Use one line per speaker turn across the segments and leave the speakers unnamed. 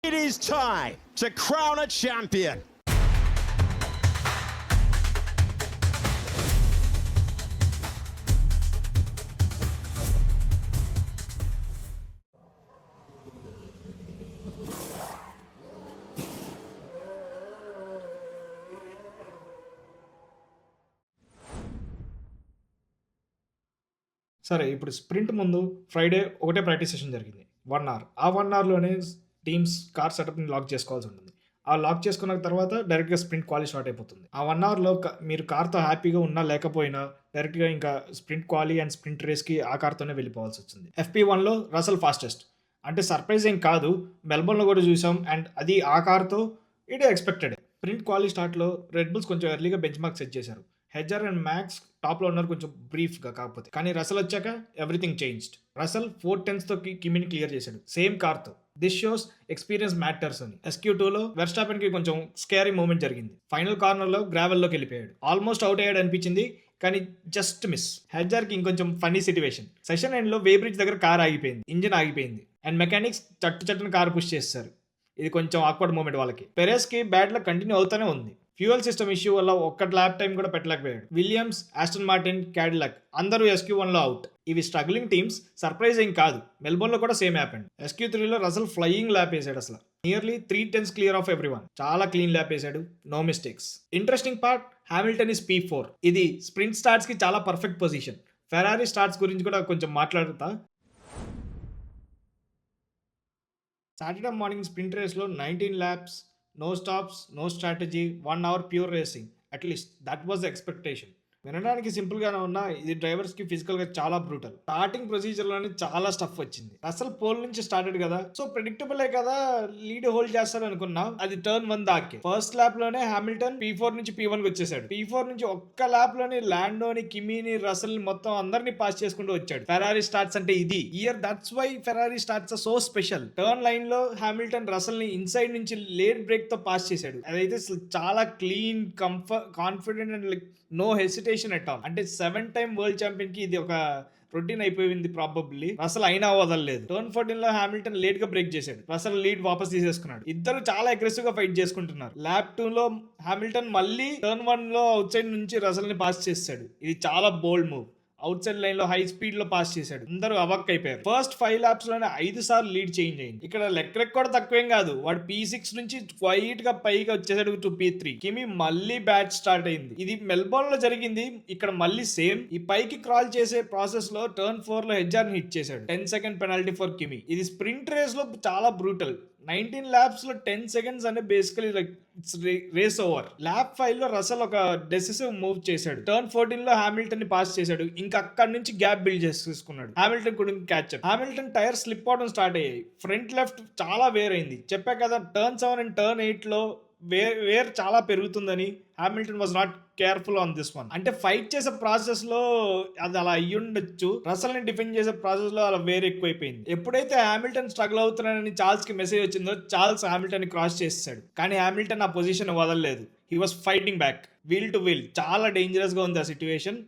It is time to crown a champion.
సరే ఇప్పుడు sprint ముందు ఫ్రైడే ఒకటే ప్రాక్టీస్ సెషన్ జరిగింది 1 అవర్. ఆ 1 అవర్‌లోనే టీమ్స్ కార్ సెటప్‌ని లాక్ చేసుకోవాల్సి ఉంటుంది. ఆ లాక్ చేసుకున్న తర్వాత డైరెక్ట్‌గా స్ప్రింట్ క్వాలి స్టార్ట్ అయిపోతుంది. ఆ 1 అవర్‌లో మీరు కార్‌తో హ్యాపీగా ఉన్నా లేకపోయినా డైరెక్ట్‌గా ఇంకా స్ప్రింట్ క్వాలి అండ్ స్ప్రింట్ రేస్‌కి ఆ కార్‌తోనే వెళ్ళిపోవాల్సొచ్చింది. FP1లో రసల్ ఫాస్టెస్ట్. అంటే సర్ప్రైజ్ ఏం కాదు. మెల్బోర్న్‌లో కూడా చూసాం అండ్ అది ఆ కార్‌తో ఇట్ ఎక్స్‌పెక్టెడే. స్ప్రింట్ క్వాలి స్టార్ట్‌లో రెడ్ బుల్స్ కొంచెం ఎర్లీగా బెంచ్ మార్క్ సెట్ చేశారు. హెజర్ అండ్ మ్యాక్స్ టాప్‌లో ఉన్నారు కొంచెం బ్రీఫ్‌గా కాకపోతే. కానీ రసల్ వచ్చాక ఎవ్రీథింగ్ చేంజ్డ్. రసల్ 4/10తో కిమీని క్లియర్ చేశాడు సేమ్ కార్‌తో. దిస్ షోస్ ఎక్స్పీరియన్స్ మ్యాటర్స్ అని. SQ2లో వెర్స్టాపెన్‌కి కొంచెం స్కేరీ మూమెంట్ జరిగింది. ఫైనల్ కార్నర్‌లో గ్రావెల్‌లోకి వెళ్ళిపోయాడు. ఆల్మోస్ట్ అవుట్ అయ్యాడు అనిపించింది కానీ జస్ట్ మిస్. హెజర్‌కి ఇంకొంచెం ఫన్నీ సిట్యుయేషన్. సెషన్ ఎండ్‌లో వే బ్రిడ్జ్ దగ్గర కార్ ఆగిపోయింది. ఇంజిన్ ఆగిపోయింది అండ్ మెకానిక్స్ చట్టున కార్ పుష్ చేస్తారు. ఇది కొంచెం ఆక్వర్డ్ మూమెంట్ వాళ్ళకి. పెరెస్‌కి బ్యాడ్ లక్ కంటిన్యూ అవుతూనే ఉంది. ఫ్యూయల్ సిస్టమ్ ఇష్యూ వల్ల ఒక్క ల్యాప్ టైం కూడా పెట్టలేకపోయాడు. విలియమ్స్, ఆస్టన్ మార్టిన్, క్యాడిలాక్ అందరూ SQ1లో అవుట్. ఇవి స్ట్రగ్లింగ్ టీమ్స్. సర్ప్రైజ్ ఏం కాదు. మెల్బోర్న్లో కూడా సేమ్ హ్యాపెండ్. SQ3లో రసల్ ఫ్లయింగ్ ల్యాప్ వేసాడు అసలు. Nearly 3/10 clear of everyone. చాలా క్లీన్ ల్యాప్ వేసాడు. No mistakes. Interesting part Hamilton is P4. ఇది స్ప్రింట్ స్టార్ట్స్ కి చాలా పర్ఫెక్ట్ పొజిషన్. ఫెరారీ స్టార్ట్స్ గురించి కూడా కొంచెం మాట్లాడతా. సాటర్డే మార్నింగ్ స్ప్రింట్ రేస్లో 19 laps, no stops, no strategy, 1 hour pure racing. At least that was the expectation. వినడానికి సింపుల్గానే ఉన్నా ఇది డ్రైవర్స్కి ఫిజికల్గా చాలా బ్రూటల్. స్టార్టింగ్ ప్రొసీజర్లోనే చాలా స్టఫ్ వచ్చింది. అసలు పోల్ నుంచి స్టార్టెడ్ కదా, సో ప్రెడిక్టబులే కదా లీడ్ హోల్డ్ చేస్తాడు అనుకున్నా. అది టర్న్ 1 దాకే. ఫస్ట్ ల్యాప్ లోనే హామిల్టన్ P4 నుంచి P1 కి వచ్చేసాడు. P4 నుంచి ఒక్క ల్యాప్ లోనే ల్యాండోని, కిమీని, రసల్ మొత్తం అందరినీ పాస్ చేసుకుంటూ వచ్చాడు. ఫెరారీ స్టార్ట్స్ అంటే ఇది. Year that's why Ferrari starts are so special. Turn line లో హామిల్టన్ రసల్ ని ఇన్సైడ్ నుంచి లేట్ బ్రేక్ తో పాస్ చేశాడు. అదైతే చాలా clean, confident and like no hesitation at all. అంటే 7 టైమ్ వరల్డ్ ఛాంపియన్ కి ఇది ఒక రొటీన్ అయిపోయింది ప్రాబబ్లీ. రసల్ అయినా వదలలేదు. టర్న్ 14 లో హామిల్టన్ లేట్ గా బ్రేక్ చేశాడు. రసల్ లీడ్ వాపస్ తీసేసుకున్నాడు. ఇద్దరు చాలా అగ్రెసివ్ గా ఫైట్ చేసుకుంటున్నారు. ల్యాప్ 2 లో హామిల్టన్ మళ్ళీ టర్న్ 1 లో అవుట్ సైడ్ నుంచి రసల్ ని పాస్ చేశాడు. ఇది చాలా బోల్డ్ మూవ్. అవుట్ సైడ్ లైన్ లో హై స్పీడ్ లో పాస్ చేశాడు. అందరూ అవక్ అయిపోయారు. ఫస్ట్ 5 లాప్స్ లోనే 5 సార్లు లీడ్ చేంజ్ అయింది. ఇక్కడ లెక్రెక్ కూడా తక్కువేం కాదు. వాడు P6 నుంచి క్వైట్ గా పైగా వచ్చేసాడు టు P3. కిమి మళ్ళీ బ్యాట్ స్టార్ట్ అయింది. ఇది మెల్బోర్న్ లో జరిగింది. ఇక్కడ మళ్ళీ సేమ్. ఈ పైకి క్రాల్ చేసే ప్రాసెస్ లో టర్న్ 4 లో హెడ్జార్ హిట్ చేశాడు. 10 సెకండ్ పెనాల్టీ ఫర్ కిమి. ఇది స్ప్రింట్ రేస్ లో చాలా బ్రూటల్. 19 ల్యాప్స్ లో 10 సెకండ్స్ అనే basically like it's race over. Lap 5 లో రసల్ ఒక డెసిసివ్ మూవ్ చేశాడు. టర్న్ 14 లో హామిల్టన్ ని పాస్ చేశాడు. ఇంకా అక్కడి నుంచి గ్యాప్ బిల్డ్ చేసుకున్నాడు. హామిల్టన్ కూడా catch up. Hamilton tyre slip అవడం స్టార్ట్ అయ్యాయి. ఫ్రంట్ లెఫ్ట్ చాలా వేర్ అయింది. చెప్పా కదా టర్న్ 7 అండ్ టర్న్ 8 లో వేర్ చాలా పెరుగుతుందని. Hamilton was not careful on this one. అంటే ఫైట్ చేసే ప్రాసెస్ లో అది అలా అయ్యుండొచ్చు. రసల్ ని డిఫెండ్ చేసే ప్రాసెస్ లో అలా వేర్ ఎక్కువైపోయింది. ఎప్పుడైతే హామిల్టన్ స్ట్రగుల్ అవుతున్నాడని చార్ల్స్ కి మెసేజ్ వచ్చిందో చార్ల్స్ హామిల్టన్ ని క్రాస్ చేస్తాడు. కానీ హామిల్టన్ ఆ పొజిషన్ వదలలేదు. He was fighting back wheel to wheel. చాలా డేంజరస్ గా ఉంది ఆ సిచ్యువేషన్.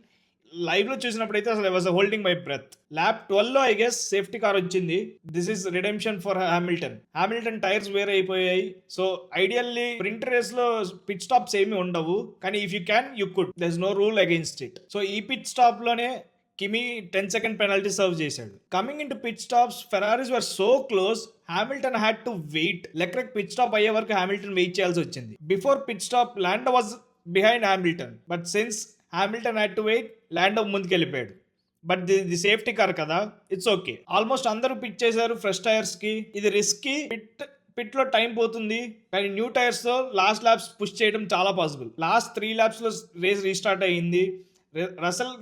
లైవ్ లో చూసినప్పుడు అయితే అసలు was holding my breath. Lap 12 లో ఐ గెస్ సేఫ్టీ కార్ వచ్చింది. This is redemption for Hamilton. Hamilton tyres వేరే అయిపోయాయి. సో ఐడియల్లీ స్ప్రింట్ రేస్ లో పిట్ స్టాప్స్ ఏమి ఉండవు. కానీ if you can you could. There is no rule against it. So ఈ pit stop లోనే Kimi 10 second penalty serve చేశాడు. Coming in to pit stops Ferraris were so close. Hamilton had to wait. Leclerc pit stop అయ్యే వరకు Hamilton wait చేయాల్సి వచ్చింది. Before pit stop Lando was behind Hamilton. But since Hamilton had to wait, Lando ముందుకు వెళ్ళిపోయాడు. But the safety car కదా, it's okay. Almost అందరూ pit చేశారు fresh tyres కి. ఇది రిస్కీ. పిట్ లో టైం పోతుంది. కానీ న్యూ టైర్స్ తో లాస్ట్ ల్యాప్స్ పుష్ చేయడం చాలా పాసిబుల్. లాస్ట్ 3 ల్యాప్స్ లో రేస్ రీస్టార్ట్ అయ్యింది. రసల్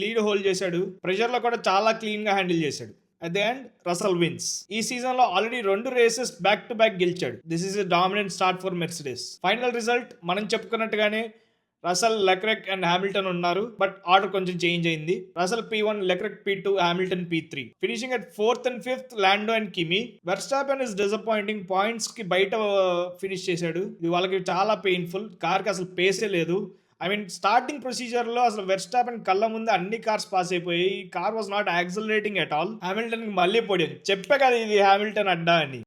లీడ్ హోల్డ్ చేశాడు. ప్రెషర్ లో కూడా చాలా క్లీన్ గా హ్యాండిల్ చేశాడు. At the end Russell wins. ఈ సీజన్ లో already 2 races back to back గెలిచాడు. This is a dominant start for Mercedes. Final result మనం చెప్పుకున్నట్టుగానే రసల్, లెక్రెక్ అండ్ హామిల్టన్ ఉన్నారు. బట్ ఆర్డర్ కొంచెం చేంజ్ అయింది. Russell P1, Leclerc P2, Hamilton P3. Finishing at 4th and 5th Lando and Kimi. Verstappen is disappointing. Points కి బయట finish చేశాడు. ఇది వాళ్ళకి చాలా పెయిన్ఫుల్. కార్ కి అసలు పేసే లేదు. ఐ మీన్ స్టార్టింగ్ ప్రొసీజర్ లో అసలు వెర్స్టాపెన్ కళ్ళ ముందు అన్ని కార్స్ పాస్ అయిపోయి car was not accelerating at all. Hamilton కి మళ్ళీ పొడియం. చెప్పే కదా ఇది హామిల్టన్ అడ్డా అని.